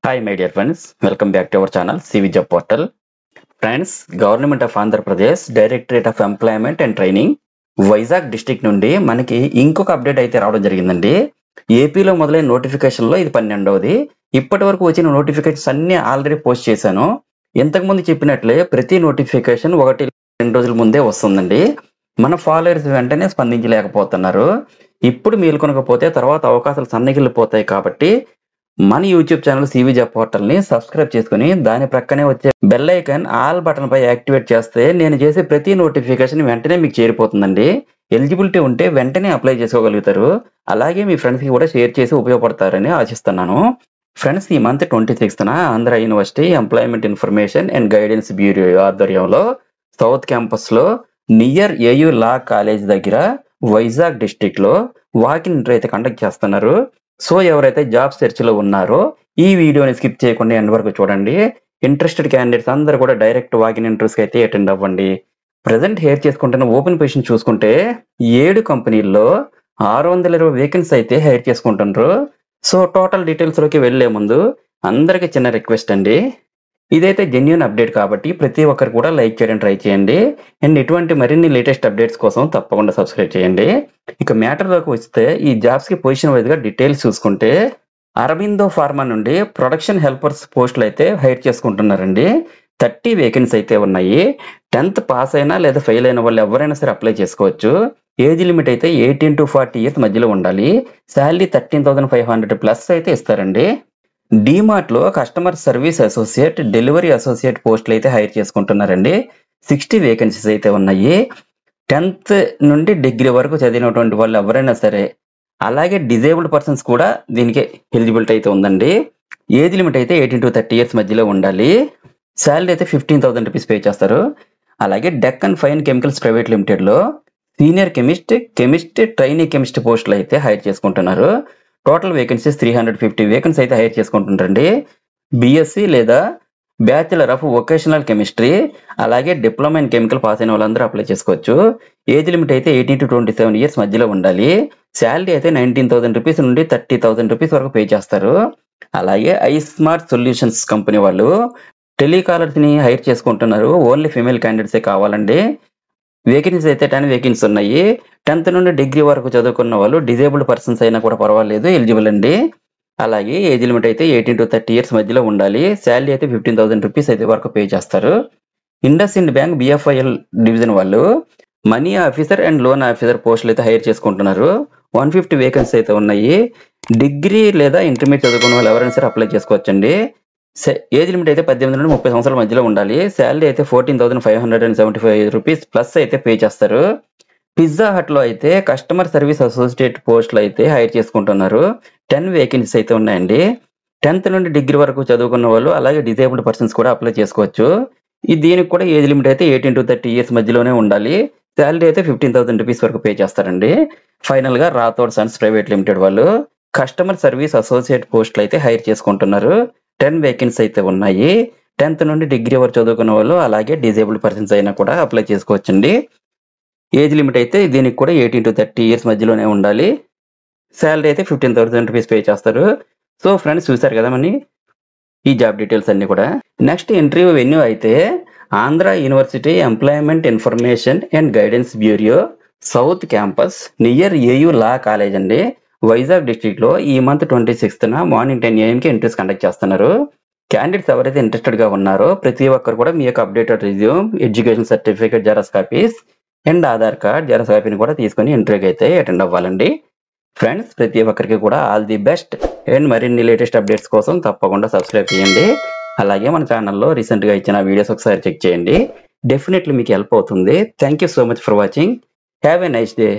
Hi, my dear friends. Welcome back to our channel, CV Job Portal. Friends, Government of Andhra Pradesh, Directorate of Employment and Training, Vizag district నుండి మనకి ఇంకొక update అయితే రావడం జరిగిందండి. ఏపీలో మొదలైన నోటిఫికేషన్లో ఇది 12వది. ఇప్పటి వరకు వచ్చిన నోటిఫికేషన్స్ అన్ని ఆల్రెడీ పోస్ట్ చేశాను. ఇంతకుముందు చెప్పినట్లే ప్రతి నోటిఫికేషన్ 1-2 రోజుల ముందే వస్తుందండి. మన ఫాలోవర్స్ వెంటనే స్పందించలేకపోతున్నారు. ఇప్పుడు మేల్కొనకపోతే తర్వాత అవకాశాలు సన్నగిల్లిపోతాయి కాబట్టి మన YouTube channel CV job portal ని సబ్స్క్రైబ్ చేసుకుని దాని ప్రక్కనే వచ్చే బెల్ ఐకాన్ ఆల్ బటన్ పై యాక్టివేట్ చేస్తే నేను చేసే ప్రతి నోటిఫికేషన్ వెంటనే మీకు చేరిపోతుందండి. ఎలిజిబిలిటీ ఉంటే వెంటనే అప్లై చేసుకోగలుగుతారు. అలాగే మీ ఫ్రెండ్స్ కి కూడా షేర్ చేసి ఉపయోగపడతారని ఆశిస్తున్నాను. ఫ్రెండ్స్, ఈ మంత్ 26న Andhra university employment information and guidance bureau ఆధ్వర్యంలో సౌత్ క్యాంపస్ లో నియర్ ఏయూ లా కాలేజ్ దగ్గర వైజాగ్ డిస్ట్రిక్ట్ లో వాకిన్ ఇంటర్వ్యూ అయితే కండక్ట్ చేస్తున్నారు. సో ఎవరైతే జాబ్ సెర్చ్ లో ఉన్నారో ఈ వీడియోని స్కిప్ చేయకుండా ఎండ్ వరకు చూడండి. ఇంట్రెస్టెడ్ క్యాండిడేట్స్ అందరూ కూడా డైరెక్ట్ వాకిన్ ఇంటర్వ్యూస్ కి అయితే అటెండ్ అవ్వండి. ప్రెసెంట్ హైర్ చేసుకుంటున్న ఓపెన్ పొజిషన్ చూసుకుంటే 7 కంపెనీల్లో 620 వేకెన్సీ అయితే హైర్ చేసుకుంటున్నారు. సో టోటల్ డీటెయిల్స్ లోకి వెళ్లే ముందు అందరికి చిన్న రిక్వెస్ట్ అండి, ఇదైతే జెన్యూన్ అప్డేట్ కాబట్టి ప్రతి ఒక్కరు కూడా లైక్ చేయడం ట్రై చేయండి. అండ్ ఇటువంటి మరిన్ని లేటెస్ట్ అప్డేట్స్ కోసం తప్పకుండా సబ్స్క్రైబ్ చేయండి. ఇక మ్యాటర్ లోకి వస్తే ఈ జాబ్స్ కి పొజిషన్ వైజ్ గా డీటెయిల్స్ చూసుకుంటే అరబిందో ఫార్మా నుండి ప్రొడక్షన్ హెల్పర్స్ పోస్టులు అయితే హైర్ చేసుకుంటున్నారండి. 30 వేకెన్సీ అయితే ఉన్నాయి. 10th పాస్ అయినా లేదా ఫెయిల్ అయిన వాళ్ళు ఎవరైనా సరే అప్లై చేసుకోవచ్చు. ఏజ్ లిమిట్ అయితే 18 to 40 ఇయర్స్ మధ్యలో ఉండాలి. శాలరీ 13,500 ప్లస్ అయితే ఇస్తారండి. డిమార్ట్ లో customer service associate, delivery associate పోస్టులు అయితే హైర్ చేసుకుంటున్నారండి. 60 వేకెన్సీస్ అయితే ఉన్నాయి. 10th నుండి డిగ్రీ వరకు చదివినటువంటి వాళ్ళు ఎవరైనా సరే, అలాగే డిజేబుల్డ్ పర్సన్స్ కూడా దీనికి ఎలిజిబిలిటీ అయితే ఉందండి. ఏజ్ లిమిట్ అయితే 18 to 30 ఇయర్స్ మధ్యలో ఉండాలి. శాలరీ అయితే 15,000 రూపీస్ పే చేస్తారు. అలాగే Deccan fine chemicals private limited లో సీనియర్ కెమిస్ట్, ట్రైనీ కెమిస్ట్ పోస్టులు అయితే హైర్ చేసుకుంటున్నారు. టోటల్ వేకెన్సీస్ 350 వేకెన్సీ అయితే హైర్ చేసుకుంటుంటారండి. బిఎస్సి లేదా బ్యాచిలర్ ఆఫ్ వొకేషనల్ కెమిస్ట్రీ, అలాగే డిప్లొమా ఇన్ కెమికల్ పాస్ అయిన వాళ్ళందరూ అప్లై చేసుకోవచ్చు. ఏజ్ లిమిట్ అయితే 18 to 27 ఇయర్స్ మధ్యలో ఉండాలి. శాలరీ అయితే 19,000 రూపీస్ నుండి 30,000 రూపీస్ వరకు పే చేస్తారు. అలాగే ఐస్మార్ట్ సొల్యూషన్స్ కంపెనీ వాళ్ళు టెలికాలర్స్ ని హైర్ చేసుకుంటున్నారు. ఓన్లీ ఫీమేల్ క్యాండిడేట్సే కావాలండి. వేకెన్సీస్ అయితే 10 వేకెన్సీ ఉన్నాయి. 10th నుండి డిగ్రీ వరకు చదువుకున్న వాళ్ళు డిజేబుల్డ్ పర్సన్స్ అయినా కూడా పర్వాలేదు, ఎలిజిబుల్ అండి. అలాగే ఏజ్ లిమిట్ అయితే 18 to 30 ఇయర్స్ మధ్యలో ఉండాలి. శాలరీ అయితే 15,000 రూపీస్ అయితే వరకు పే చేస్తారు. ఇండస్ ఇండ్ బ్యాంక్ BFIL డివిజన్ వాళ్ళు money officer and loan officer పోస్టులు అయితే హైర్ చేసుకుంటున్నారు. 150 వేకెన్సీ అయితే ఉన్నాయి. డిగ్రీ లేదా ఇంటర్మీడియట్ చదువుకున్న వాళ్ళు ఎవరైనా సరే అప్లై చేసుకోవచ్చండి. ఏజ్ లిమిట్ అయితే 18 నుండి 30 సంవత్సరాల మధ్యలో ఉండాలి. శాలరీ అయితే 14,575 రూపీస్ ప్లస్ అయితే పే చేస్తారు. పిజ్జా హట్ లో అయితే కస్టమర్ సర్వీస్ అసోసియేట్ పోస్టులు అయితే హైర్ చేసుకుంటున్నారు. 10 వేకెన్సీస్ అయితే ఉన్నాయండి. 10th నుండి డిగ్రీ వరకు చదువుకున్న వాళ్ళు అలాగే డిజేబుల్డ్ పర్సన్స్ కూడా అప్లై చేసుకోవచ్చు. దీనికి కూడా ఏజ్ లిమిట్ అయితే 18 to 30 ఇయర్స్ మధ్యలోనే ఉండాలి. శాలరీ అయితే 15,000 రూపీస్ వరకు పే చేస్తారండి. ఫైనల్ గా రాథోడ్ సన్స్ ప్రైవేట్ లిమిటెడ్ వాళ్ళు కస్టమర్ సర్వీస్ అసోసియేట్ పోస్టులు అయితే హైర్ చేసుకుంటున్నారు. 10 వేకెన్సీ అయితే ఉన్నాయి. 10th నుండి డిగ్రీ వరకు చదువుకున్న వాళ్ళు అలాగే డిజేబుల్డ్ పర్సన్స్ అయినా కూడా అప్లై చేసుకోవచ్చండి. ఏజ్ లిమిట్ అయితే దీనికి కూడా 18 to 30 ఇయర్స్ మధ్యలోనే ఉండాలి. శాలరీ అయితే 15,000 రూపీస్ పే చేస్తారు. సో ఫ్రెండ్స్, చూసారు కదా మని ఈ జాబ్ డీటెయిల్స్ అన్ని కూడా. నెక్స్ట్ ఇంటర్వ్యూ వెన్యూ అయితే Andhra university employment information and guidance bureau south campus near AU law college అండి, వైజాగ్ డిస్ట్రిక్ట్ లో ఈ మంత్ 26న మార్నింగ్ 10 AM కి ఇంటర్వ్యూస్ కండక్ట్ చేస్తున్నారు. క్యాండిడేట్స్ ఎవరైతే ఇంట్రెస్టెడ్ గా ఉన్నారో ప్రతి ఒక్కరు కూడా మీ యొక్క updated resume, education certificate xerox copies and Aadhaar card xerox కాపీని కూడా తీసుకుని ఇంటర్వ్యూకి అయితే అటెండ్ అవ్వాలండి. ఫ్రెండ్స్, ప్రతి ఒక్కరికి కూడా ఆల్ ది బెస్ట్. అండ్ మరిన్ని లేటెస్ట్ అప్డేట్స్ కోసం తప్పకుండా సబ్స్క్రైబ్ చేయండి. అలాగే మన ఛానల్లో రీసెంట్ గా ఇచ్చిన వీడియోస్ ఒకసారి చెక్ చేయండి. డెఫినెట్లీ మీకు హెల్ప్ అవుతుంది. Thank you so much for watching. Have a nice day.